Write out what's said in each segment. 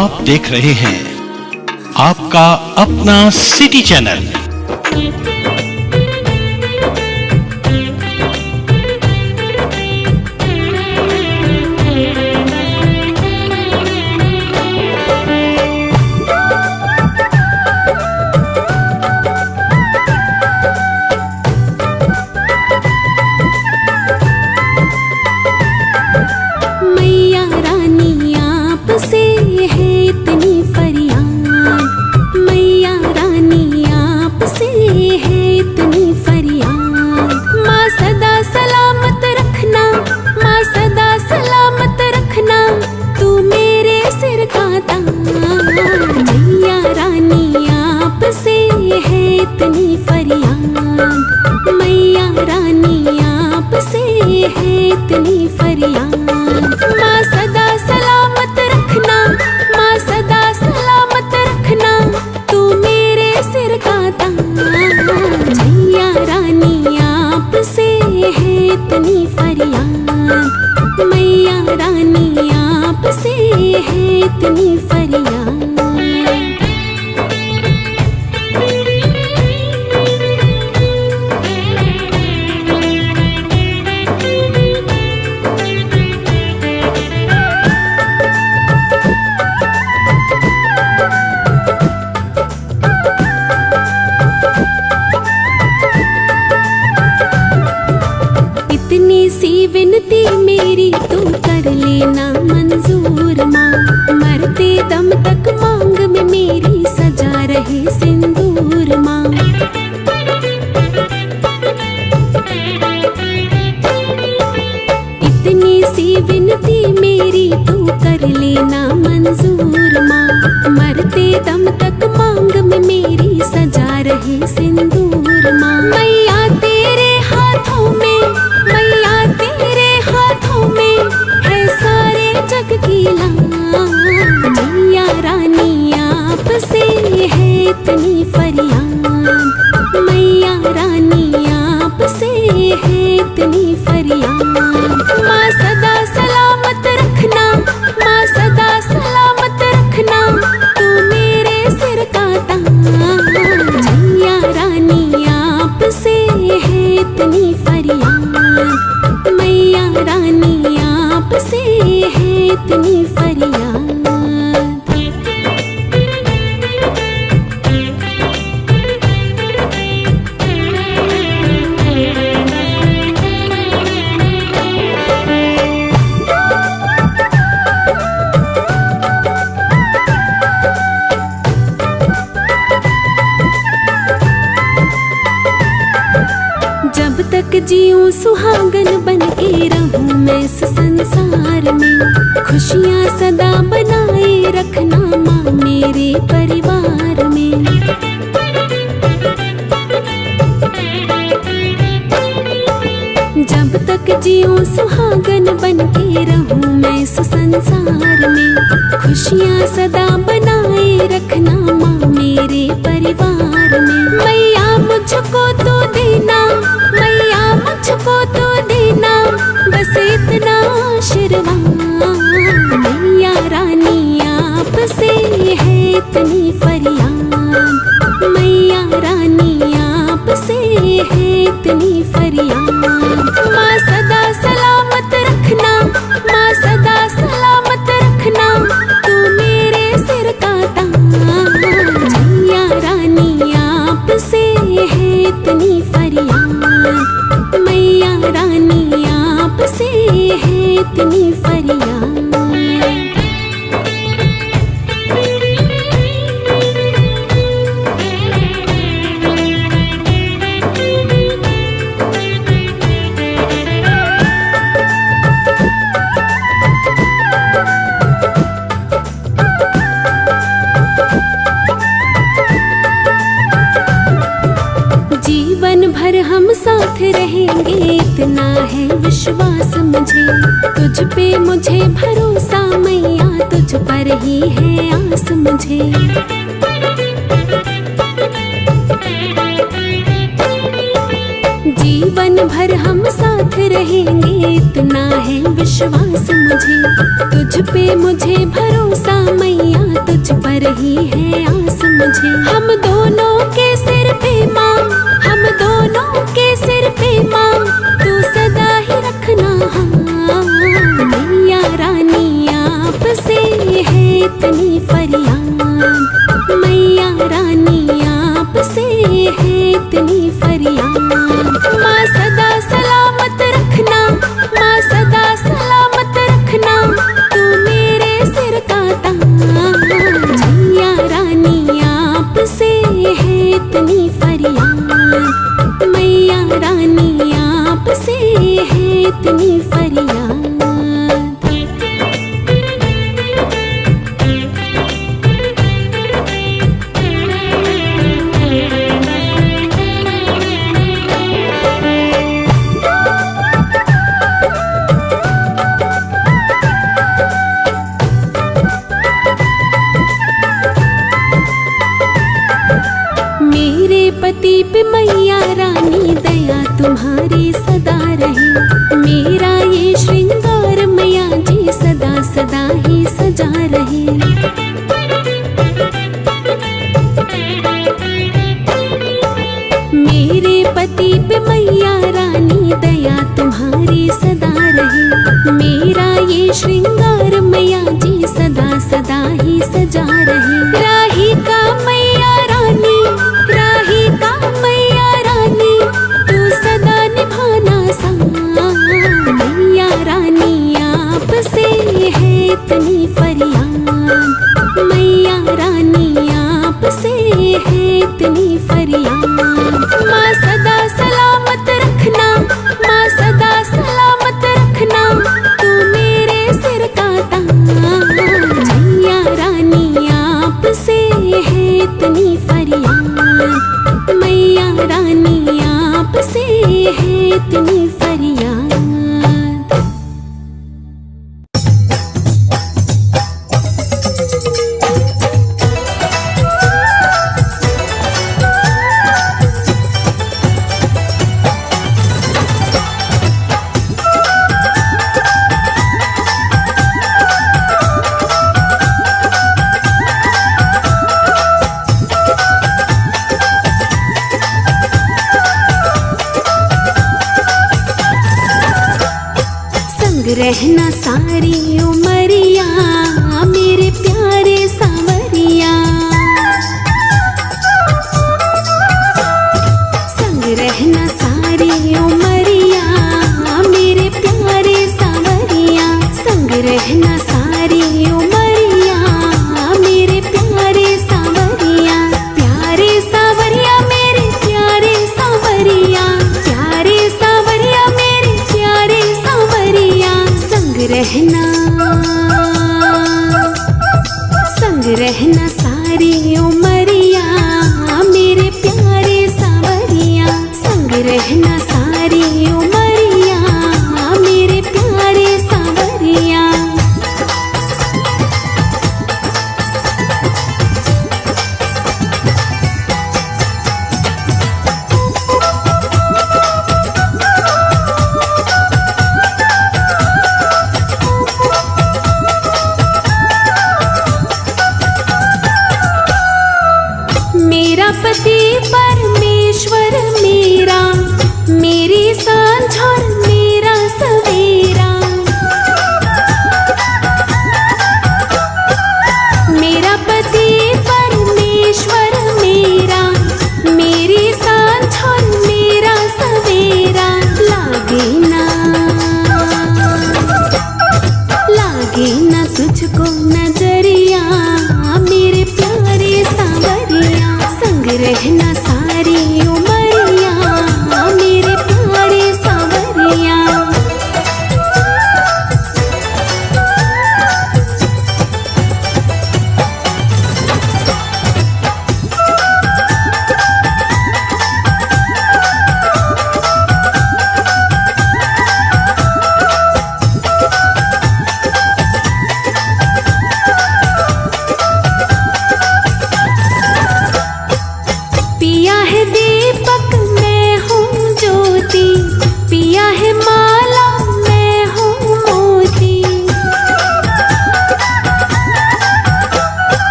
आप देख रहे हैं आपका अपना सिटी चैनल। इतनी फरियाद मैया रानी आपसे है इतनी फरियाद। माँ सदा सलामत रखना, माँ सदा सलामत रखना तू मेरे सिर का ताज। मैया रानी आपसे है इतनी फरियाद, मैया रानी आपसे है इतनी फरियाद। इतनी सी विनती मेरी तू कर लेना मंजूर माँ। मरते दम तक मांग में मेरी सजा रहे सिंदूर माँ। इतनी सी विनती मेरी तू कर लेना मंजूर माँ। मरते दम तक मांग में मेरी सजा रहे सिंदूर माँ। मैया तेरे हाथों में, मैया तेरे हाथों में है सारे जग की लाज। मैया रानी आपसे है इतनी फरियाद, मैया रानी आपसे है इतनी फरियाद। माँ सदा सलामत रखना, माँ सदा सलामत रखना तू मेरे सिर का ताज। मैया रानी आपसे है इतनी फरियाद, मैया रानी आपसे है इतनी फरियाद। जब तक जीऊं सुहागन बन के रहूं मैं इस संसार में। खुशियाँ सदा बनाए रखना माँ मेरे परिवार में। जब तक जीऊं सुहागन बन के रहूं मैं इस संसार में। खुशियाँ सदा बनाए रखना माँ मेरे परिवार में। मैया मुझको तो देना, मैया मुझको तो देना बस इतना आशीर्वाद। मैया रानी आपसे है इतनी फरियाद, मैया रानी आपसे है इतनी फरियाद। माँ सदा सलामत रखना, माँ सदा सलामत रखना तू मेरे सिर का ताज। मैया रानी आपसे है इतनी फरियाद, मैया रानी आपसे है इतनी फरियाद। जीवन भर हम साथ रहेंगे इतना है विश्वास मुझे। तुझ पे मुझे भरोसा मैया, तुझ पर ही है आस मुझे। जीवन भर हम साथ रहेंगे इतना है विश्वास मुझे। तुझ पे मुझे भरोसा मैया, तुझ पर ही है आस मुझे। हम दोनों के सिर पे माँ, हम दोनों के सिर पे माँ, तू सदा ही रखना। हाँ मैया रानी आपसे है इतनी फरियाद, मैया रानी आपसे है इतनी फरियाद। माँ सदा सलामत रखना, माँ सदा सलामत रखना, तू मेरे सिर का ताज। मैया रानी आपसे है इतनी फरियाद, मैया रानी आपसे है इतनी फरियाद। पति पे मैया रानी दया तुम्हारी सदा रहे। मेरा ये श्रृंगार मैया जी सदा सदा ही सजा रहे। मेरे पति पे मैया रानी दया तुम्हारी सदा रहे। मेरा ये श्रृंगार मैया जी सदा सदा ही सजा रहे। राही का मैया रानी, राही का मैया रानी, तू सदा निभाना सा। मैया रानी आपसे है इतनी फरियाद, मैया रानी आपसे है इतनी फरियाद। माँ सदा सलामत रखना, माँ सदा सलामत रखना, तू मेरे सिर का ताज। मैया रानी आपसे है इतनी फरियाद, मैया रानी आपसे है इतनी फरियाद। रहना सारी उमरिया मेरे प्यारे सांवरिया, संग रहना सारी उमरिया मेरे प्यारे सांवरिया, संग रहना सारी उमरिया मेरे प्यारे सांवरिया। प्यारे सांवरिया मेरे प्यारे सांवरिया, प्यारे सांवरिया मेरे प्यारे सांवरिया। रहना संग रहना सारी उमरिया मेरे प्यारे सांवरिया, संग रहना सारी उमरिया मेरे प्यारे सांवरिया।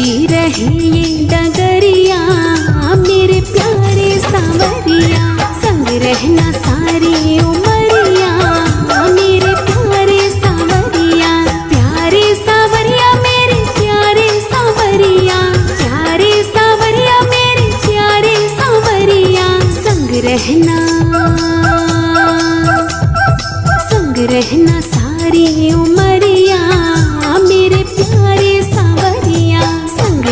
चलती रहे ये डगरिया मेरे प्यारे सांवरिया, संग रहना सारी उमरिया मेरे प्यारे सांवरिया। प्यारे सांवरिया मेरे प्यारे सांवरिया, प्यारे सांवरिया मेरे प्यारे सांवरिया। संग रहना सारी उमरिया मेरे प्यारे सांवरिया, संग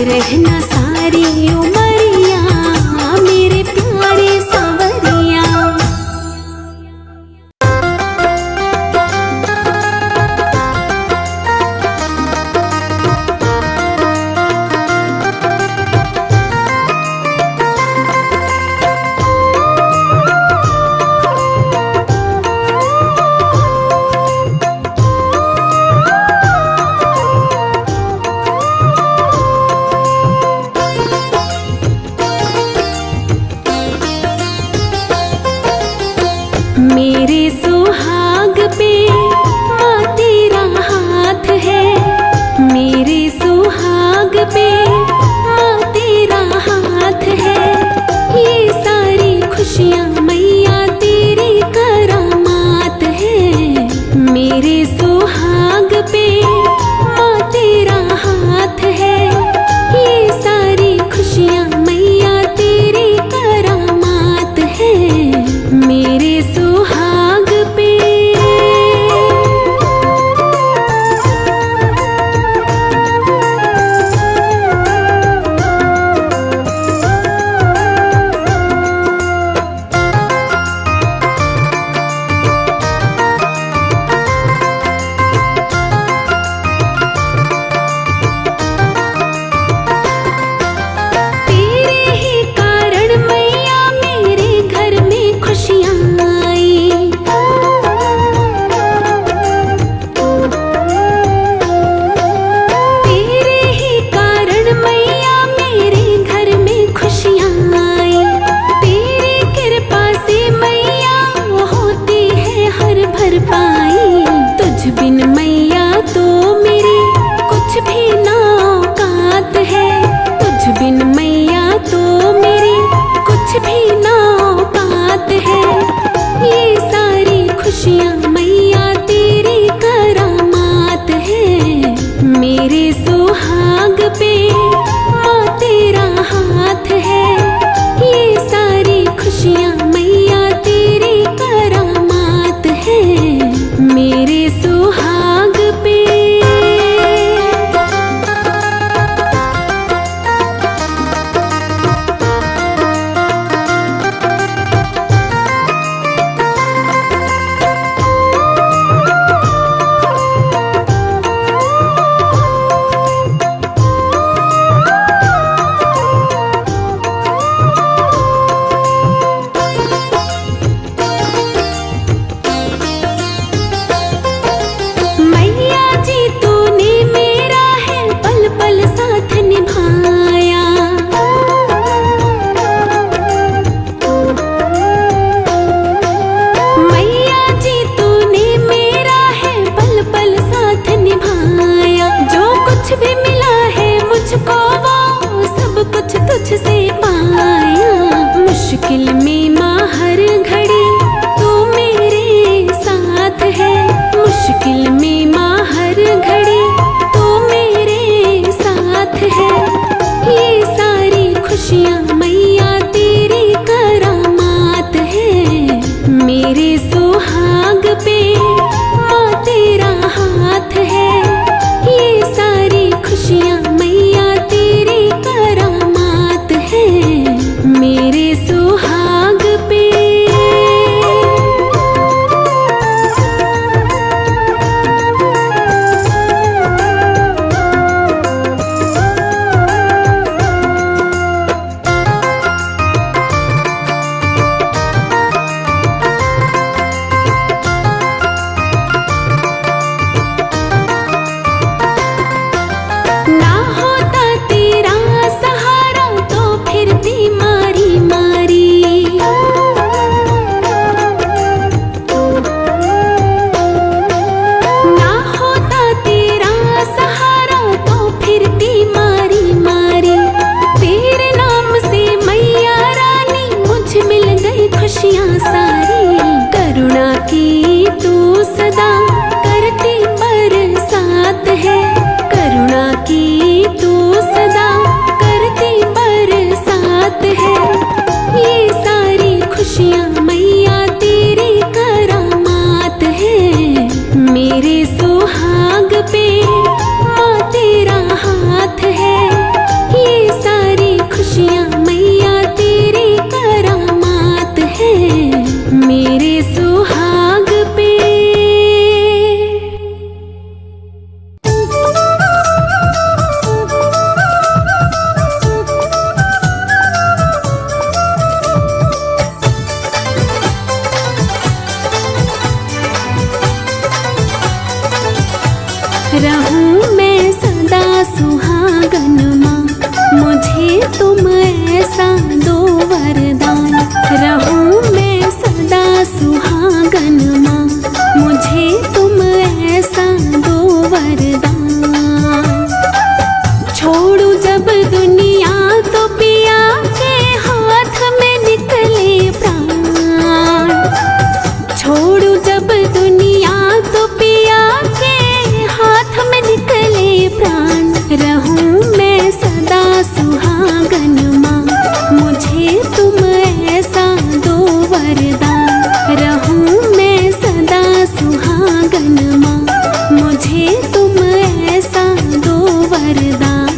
वरदान।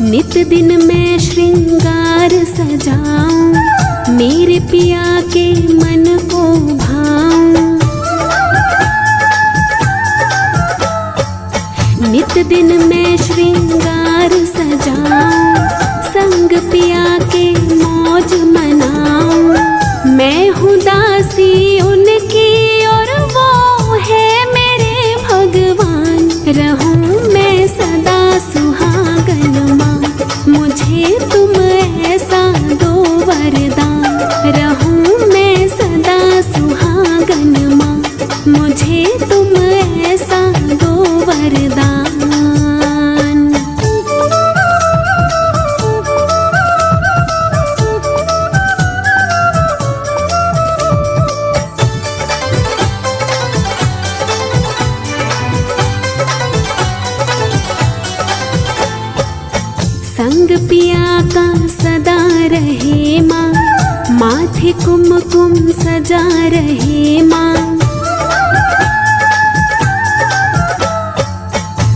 नित दिन मैं श्रृंगार सजाऊं, मेरे पिया के मन को भाऊं। नित दिन मैं श्रृंगार सजाऊं, संग पिया के मौज मनाऊं। मैं हूँ दासी उनकी और वो है मेरे भगवान। रहूं मैं सदा सुहागन माँ, मुझे तुम ऐसा दो वरदान। रहूं मैं सदा सुहागन माँ, मुझे तुम ऐसा दो वरदान। संग पिया का सदा रहे माँ, माथे कुमकुम सजा रहे माँ।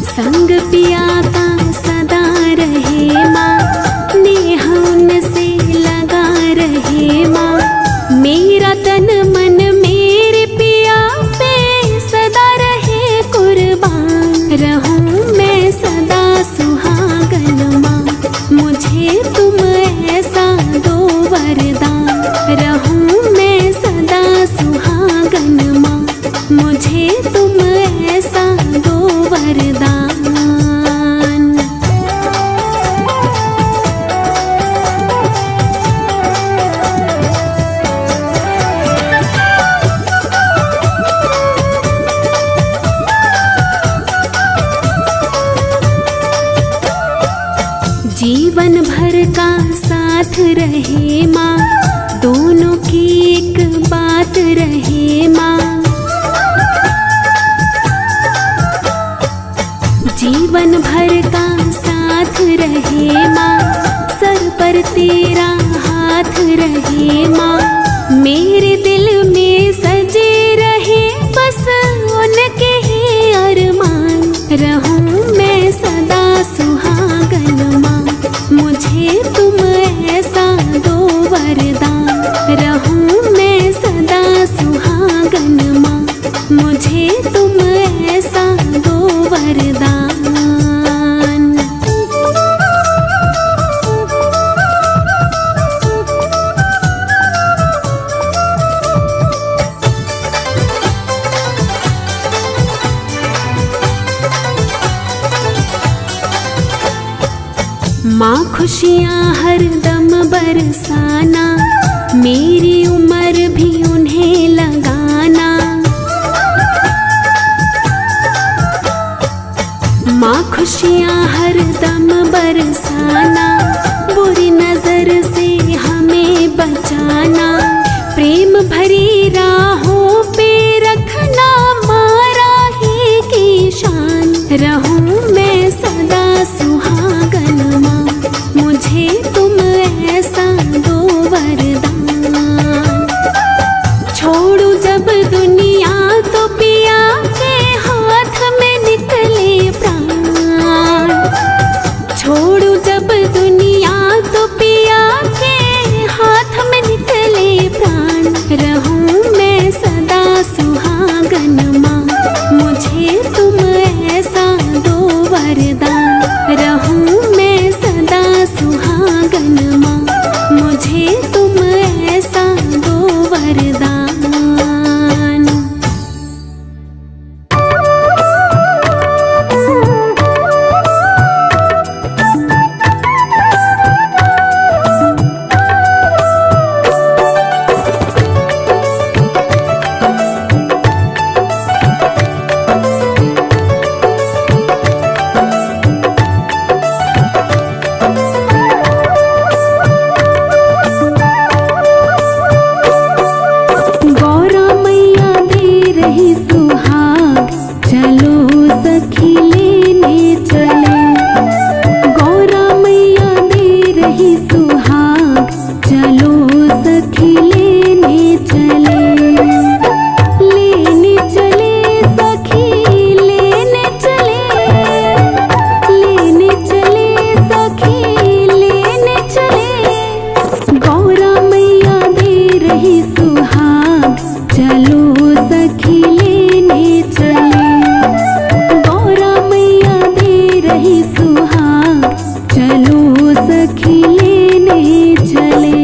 संग पिया का सदा रहे माँ, नेह उनसे लगा रहे माँ। मेरा तन मन मेरे पिया पे सदा रहे कुर्बान। रहूं मैं सदा सुहागन माँ, मुझे तुम ऐसा दो वरदान। रहूं मैं सदा सुहागन माँ, मुझे तुम ऐसा दो वरदान। जीवन भर का साथ रहे माँ, दोनों की एक बात रहे माँ। जीवन भर का साथ रहे माँ, सर पर तेरा हाथ रहे माँ। मेरे दिल में सजे रहे बस उनके ही अरमान। रहूं मैं सदा सुहागन माँ, मुझे तुम ऐसा दो वरदान। रहूं मैं सदा सुहागन माँ, मुझे तुम ऐसा दो वरदान। माँ खुशियाँ हरदम बरसाना, मेरी उम्र भी उन्हें लगाना। माँ खुशियाँ हरदम बरसाना, बुरी नजर से हमें बचाना। प्रेम भरी राहों पे रखना मारा ही की शान। रहूं मैं सदा सुहागन माँ, मुझे तुम ऐसा दो वरदान। छोड़ू जब दुनिया तो पिया के हाथ में निकले प्राण। छोड़ू जब दुनिया तो पिया के हाथ में निकले प्राण। रहूं मैं सदा सुहागन माँ, मुझे तुम ऐसा दो वरदान। सखी लेने चले। गौरा मैया दे रही सुहाग, चलो सखी लेने चले। लेने चले सखी लेने चले, लेने चले सखी लेने चले। गौरा मैया दे रही सुहाग, चलो सखी लेने चले। गौरा मैया दे रही सुहाग, चलो सखी लेने चले।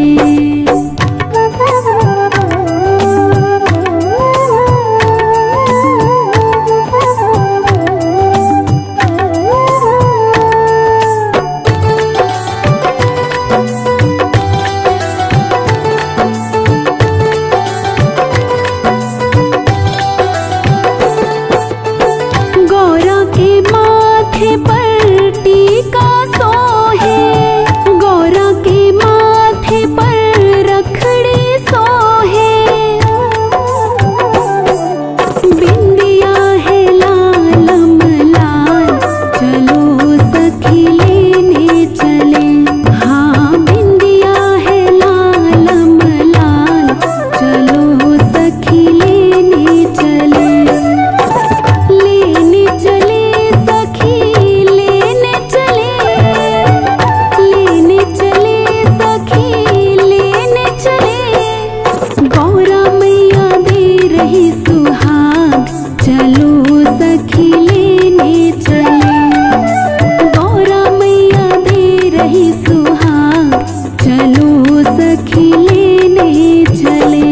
गौरा के माथे पर टीका सोहे, गौरा के माथे पर रखड़ी सोहे। बिंदिया है लालम लाल, चलो सखी लेने चले। हाँ बिंदिया है लालम लाल, चलो सखी लेने चले। लेने चले सखी लेने चले, लेने चले सखी लेने चले। गौरा मैया दे रही सुहाग, चलो सखी लेने चले। गौरा मैया दे रही सुहाग, चलो सखी लेने चले।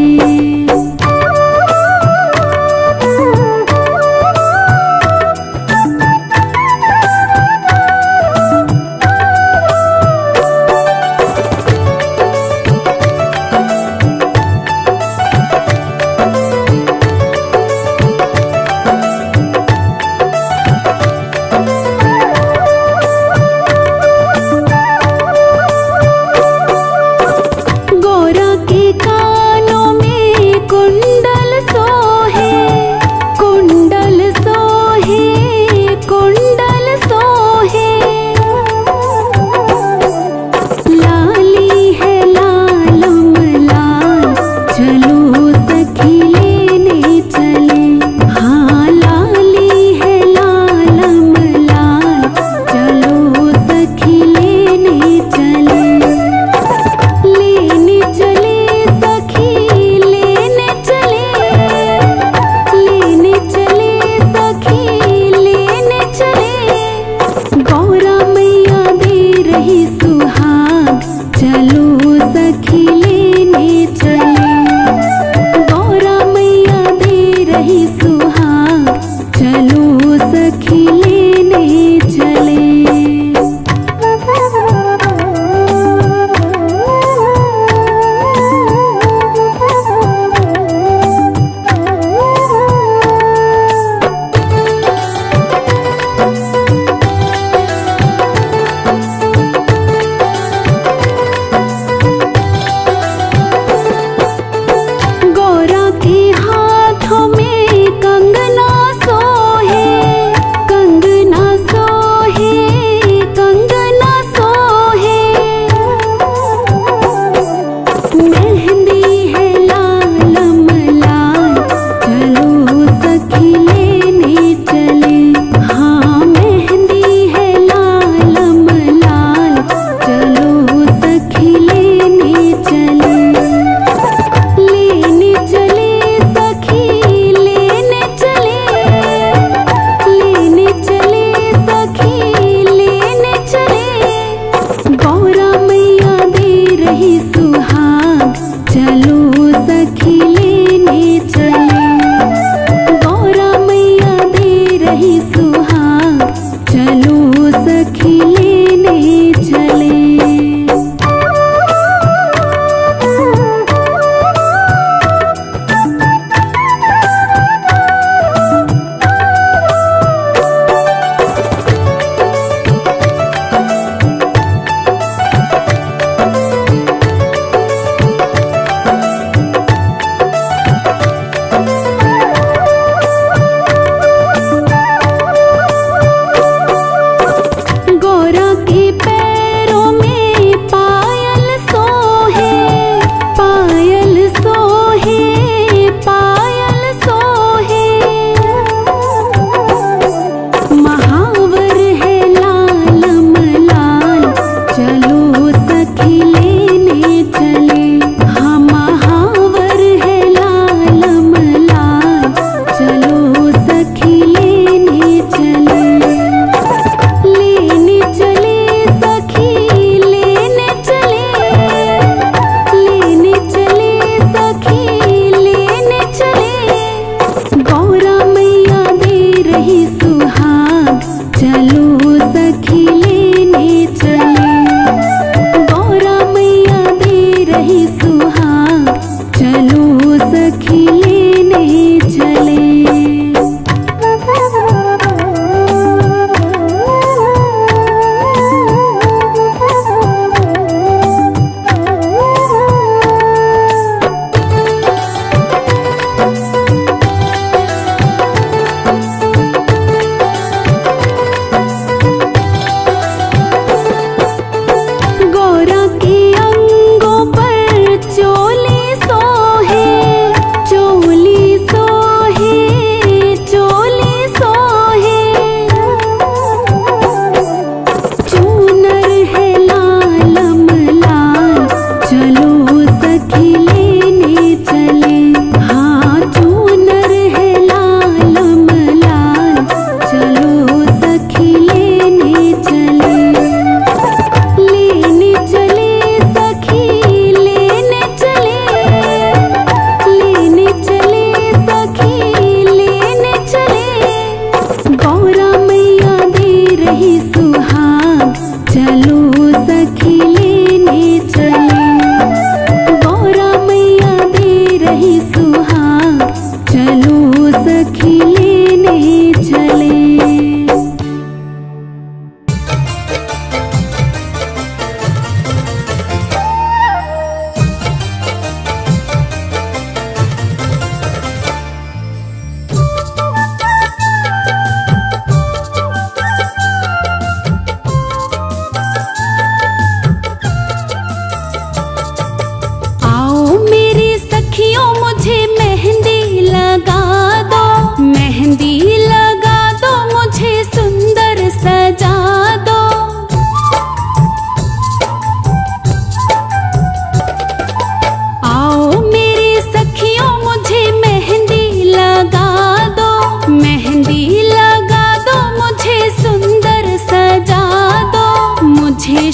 गौरा के कानों में कुंडल सोहे, कुंडल सोहे, कुंडल सोहे। लाली है लालम लाल, चलो सखी लेने चले। हाँ लाली है लालम लाल, चलो सखी लेने चले। लेने चले सखी लेने चले, लेने चले सखी लेने चले।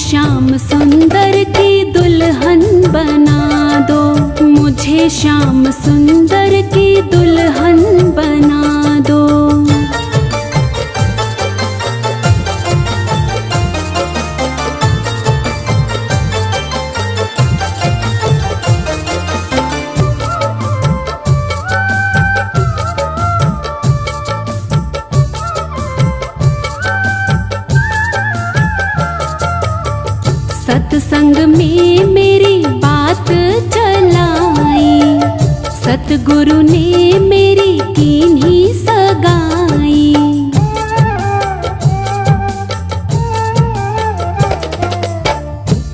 श्याम सुंदर की दुल्हन बना दो, मुझे श्याम सुंदर की दुल्हन बना दो। सत्संग में मेरी बात चलाई, सतगुरु ने मेरी कीन्ही सगाई।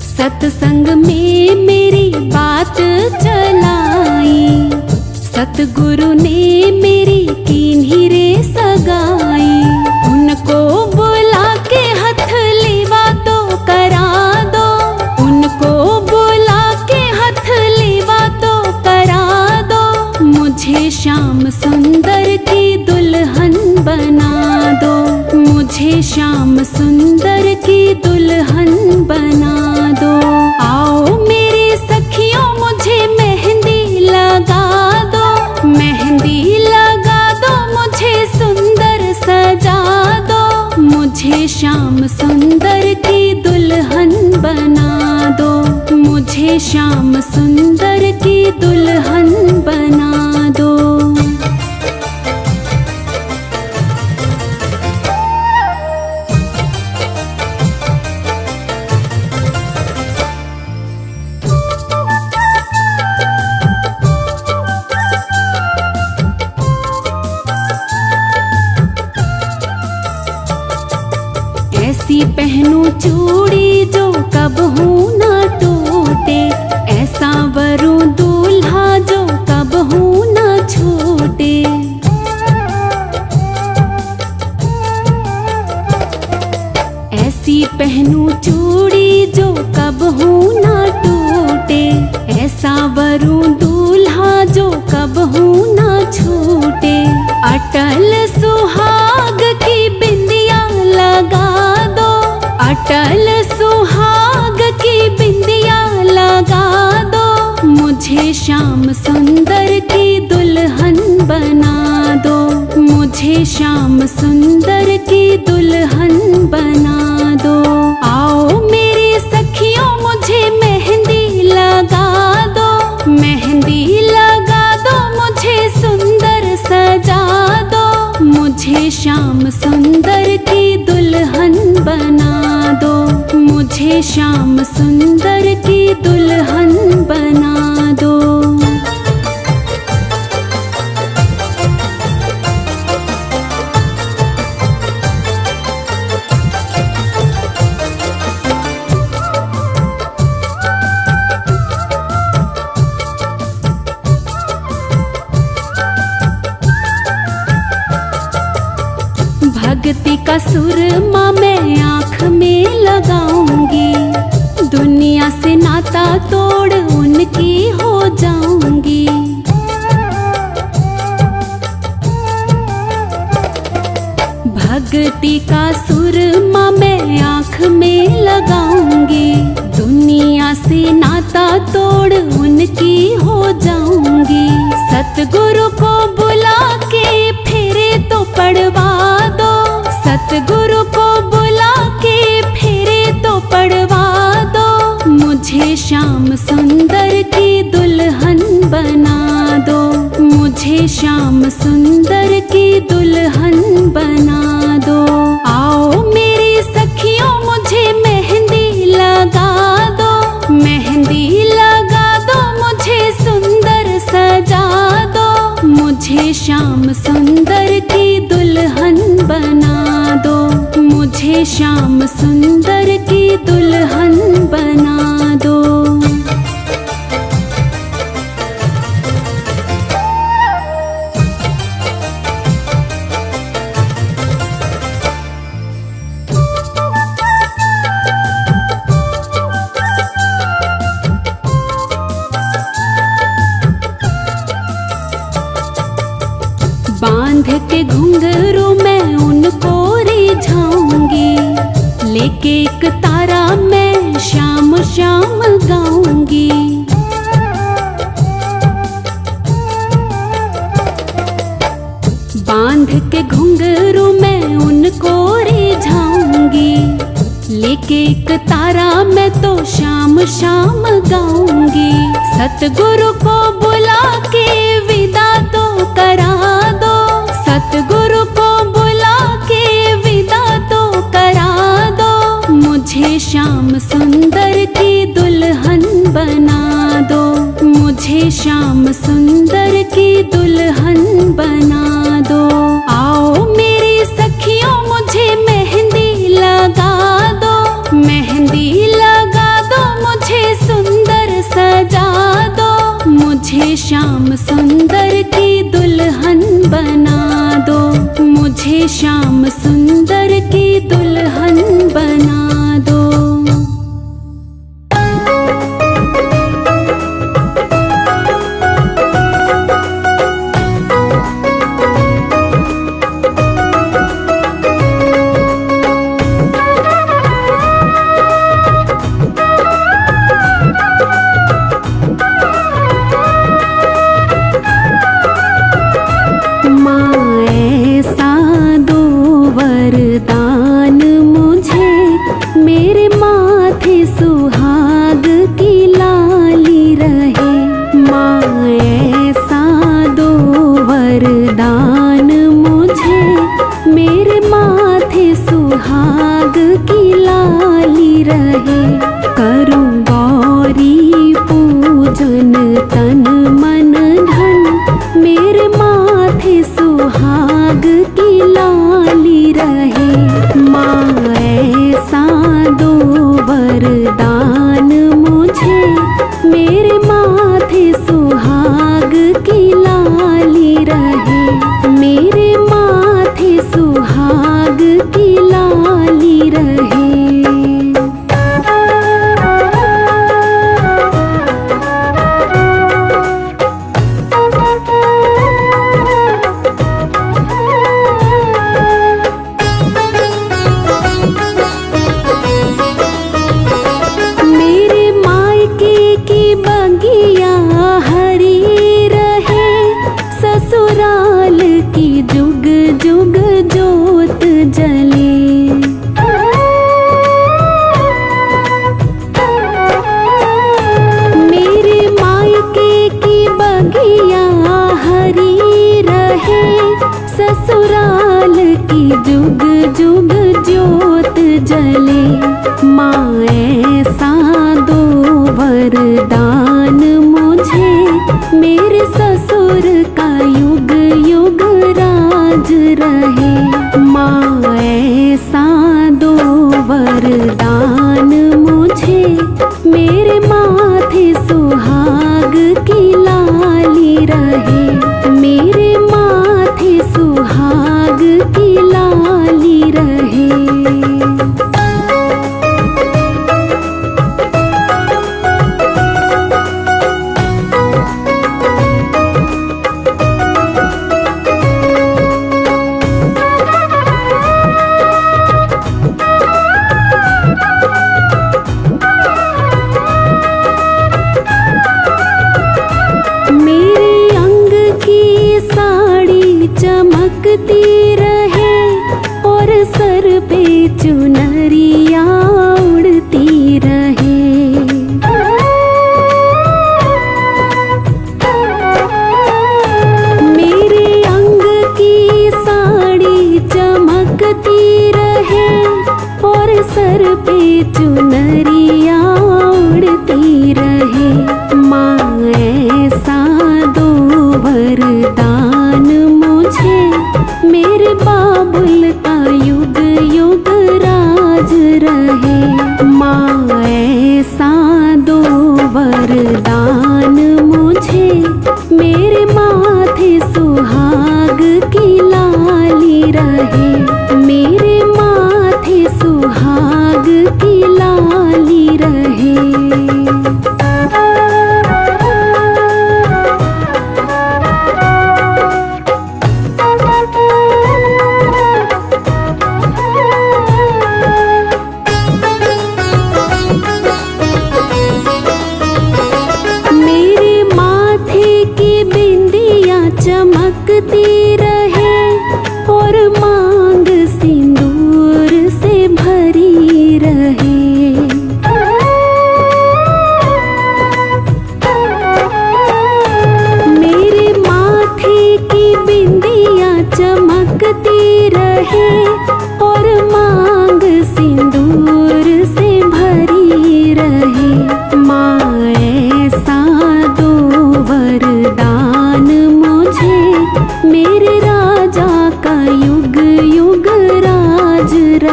सत्संग में मेरी बात चलाई, सतगुरु ने मेरी कीन्ही रे सगाई। उनको बुला के हथ लेवा तो करा दो, उनको बुला के हथ लेवा तो करा दो, मुझे श्याम सुंदर की दुल्हन बना दो, मुझे श्याम सुंदर की दुल्हन बना दो। आओ मेरी सखियों मुझे मेहंदी लगा दो, मेहंदी लगा दो, मुझे सुंदर सजा दो, मुझे श्याम सुंदर की दुल्हन बना दो, मुझे श्याम सुंदर की दुल्हन बना दो। ऐसी पहनूं चूड़ी जो कबहू ना टूटे, ऐसा वरू दूल्हा जो कबहू ना छूटे। ऐसी पहनूं चूड़ी जो कबहू ना टूटे, ऐसा वरू दूल्हा जो कबहू ना छूटे। अटल सुहाग की बिंदिया लगा दो, अटल सुहाग की बिंदिया लगा दो, मुझे श्याम सुंदर की दुल्हन बना दो, मुझे श्याम सुंदर की दुल्हन बना दो। आओ मेरी सखियों मुझे मेहंदी लगा दो, मेहंदी लगा दो, मुझे सुंदर सजा दो, मुझे श्याम सुंदर की दुल्हन बना दो, मुझे श्याम सुंदर की दुल्हन बना दो। भक्ति का सुरमा मैं आँख में लगाऊंगी, दुनिया से नाता तोड़ उनकी हो जाऊंगी। भक्ति का सुरमा मैं आँख में लगाऊंगी, दुनिया से नाता तोड़ उनकी हो जाऊंगी। सतगुरु को बुला के फेरे तो पड़वा दो, सतगुरु को बुला के फेरे तो पड़वा दो, मुझे श्याम सुंदर की दुल्हन बना दो, मुझे श्याम सुंदर की दुल्हन बना दो। आओ मेरी सखियों मुझे मेहंदी लगा दो, मेहंदी लगा दो, मुझे सुंदर सजा दो, मुझे श्याम सुंदर की दुल्हन बना दो, मुझे श्याम सुंदर की दुल्हन बना दो। बांध के घुंघरू मैं उनको रिझाऊंगी, लेके एक तारा मैं तारा मैं तो शाम शाम गाऊंगी। सतगुरु को बुला के विदा तो करा दो, सतगुरु को बुला के विदा तो करा दो। मुझे श्याम सुंदर की दुल्हन बना दो, मुझे श्याम सुंदर की दुल्हन बना दो। आओ मेरी सखियों मुझे मेहंदी लगा दो, मेहंदी लगा दो, मुझे सुंदर सजा दो। मुझे श्याम सुंदर की दुल्हन बना दो, मुझे श्याम सुंदर की दुल्हन बना दो।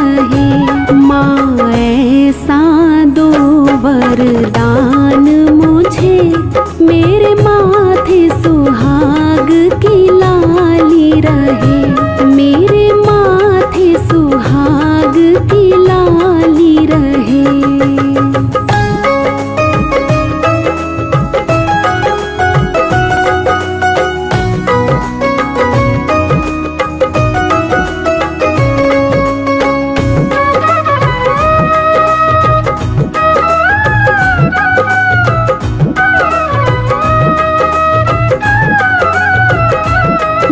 रहे। माँ ऐसा दो वरदान मुझे, मेरे माथे सुहाग की लाली रहे, मेरे माथे सुहाग की लाली रहे।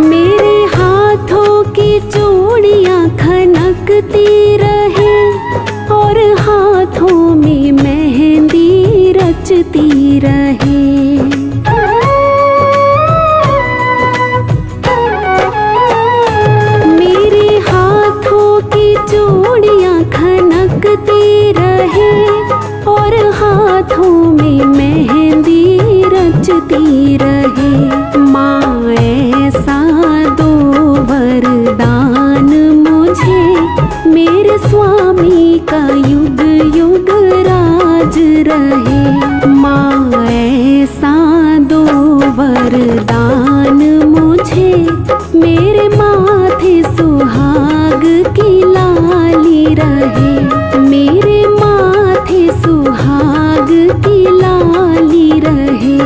मेरे हाथों की चूड़ियां खनकती रहे और हाथों में मेहंदी रचती रहे। मेरे हाथों की चूड़ियां खनकती रहे और हाथों में मेहंदी रचती रहे। माँ ऐसा दो वरदान मुझे, मेरे स्वामी का युग युग राज रहे। माँ ऐसा दो वरदान मुझे, मेरे माथे सुहाग की लाली रहे, मेरे माथे सुहाग की लाली रहे।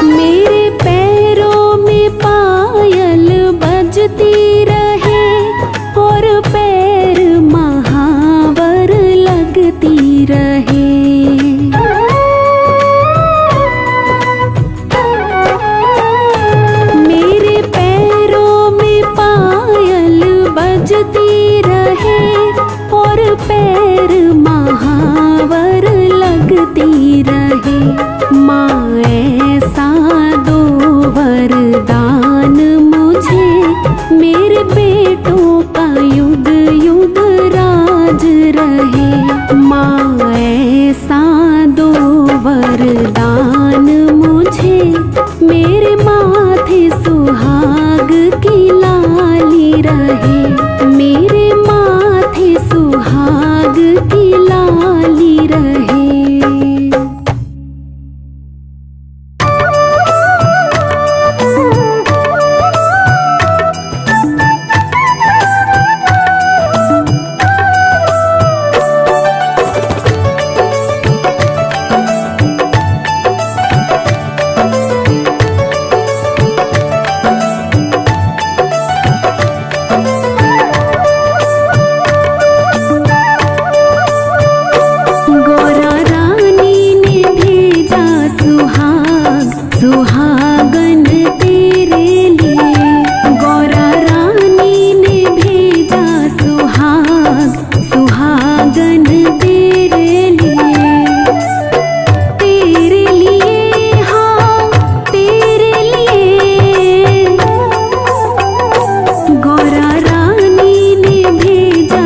मेरे पैरों में पायल बजती रहे और पैर महावर लगती रहे। मेरे पैरों में पायल बजती रहे और पैर महावर लगती रहे। माँ ऐसा दो वरदान मुझे, मेरे बेटों का युग युग राज रहे। माँ ऐसा दो वरदान मुझे, मेरे माथे सुहाग की लाली रहे, मेरे माथे सुहाग की लाली रहे। सुहागन तेरे लिए, गौरा रानी ने भेजा सुहागन तेरे लिए, तेरे लिए, हाँ तेरे लिए। गौरा रानी ने भेजा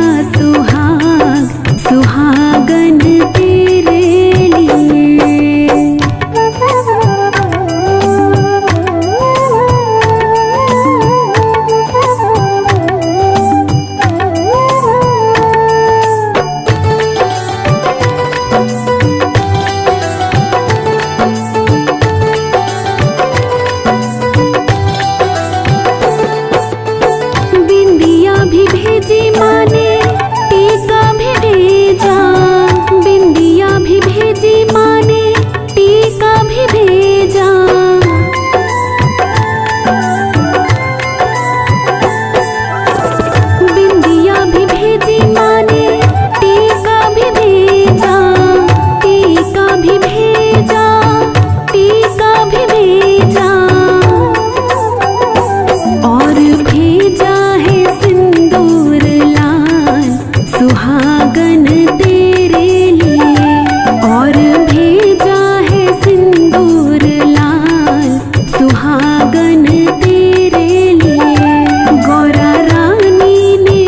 सुहागन तेरे लिए। भी भेजी माँ ने, टीका भी भेजा, बिंदिया भी भेजी माँ ने, टीका भी भेजा। बिंदिया भी भेजी माँ ने, टीका भी भेजा, टीका भी भेजा, टीका भी भेजा। और भेजा है सिंदूर लाल सुहागन तेरे लिए, और भेजा है सिंदूर लाल सुहागन तेरे लिए। गौरा रानी ने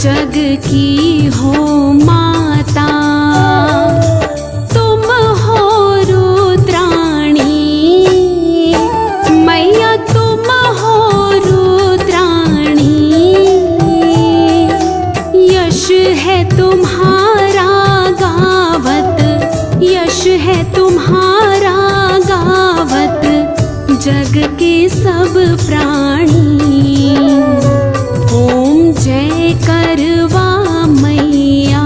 जग की हो माता, तुम हो रुद्राणी। मैया तुम हो रुद्राणी, यश है तुम्हारा गावत, यश है तुम्हारा गावत जग के सब प्राणी। ओम जय करवा मैया।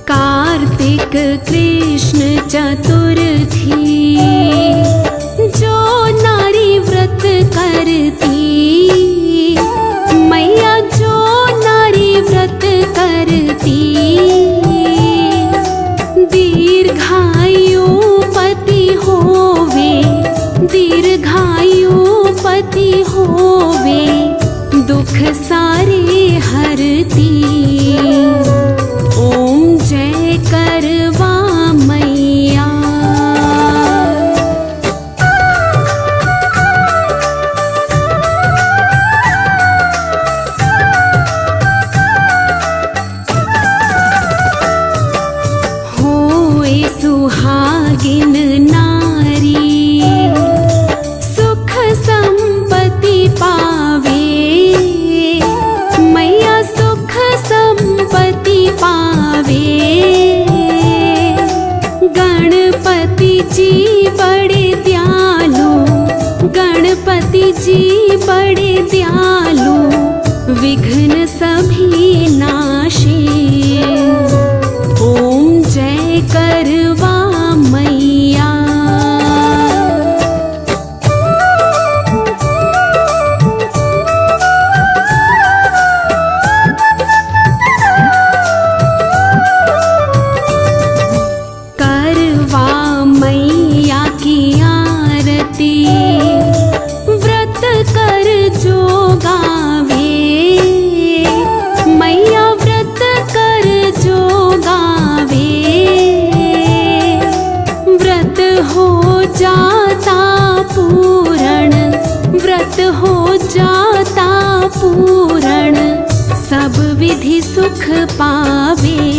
कार्तिक कृष्ण चतुर्थी, जो नारी व्रत करती, मैया जो नारी व्रत करती, दीर्घायु पति होवे, दीर्घायु पति होवे, दुख सारे हरती। ओम जय करवा मैया। होए सुहागिन नारी, सुख संपत्ति पावे, मैया सुख संपत्ति पावे। गणपति जी बड़े दयालु, गणपति जी बड़े दयालु, विघ्न सभी नाशे। ओम जय करवा मैया। करवा मैया की आरती, व्रत कर जो गावे, मैया व्रत कर जो गावे, व्रत हो जाता पूरण, व्रत हो जाता पूरण, सब विधि सुख पावे।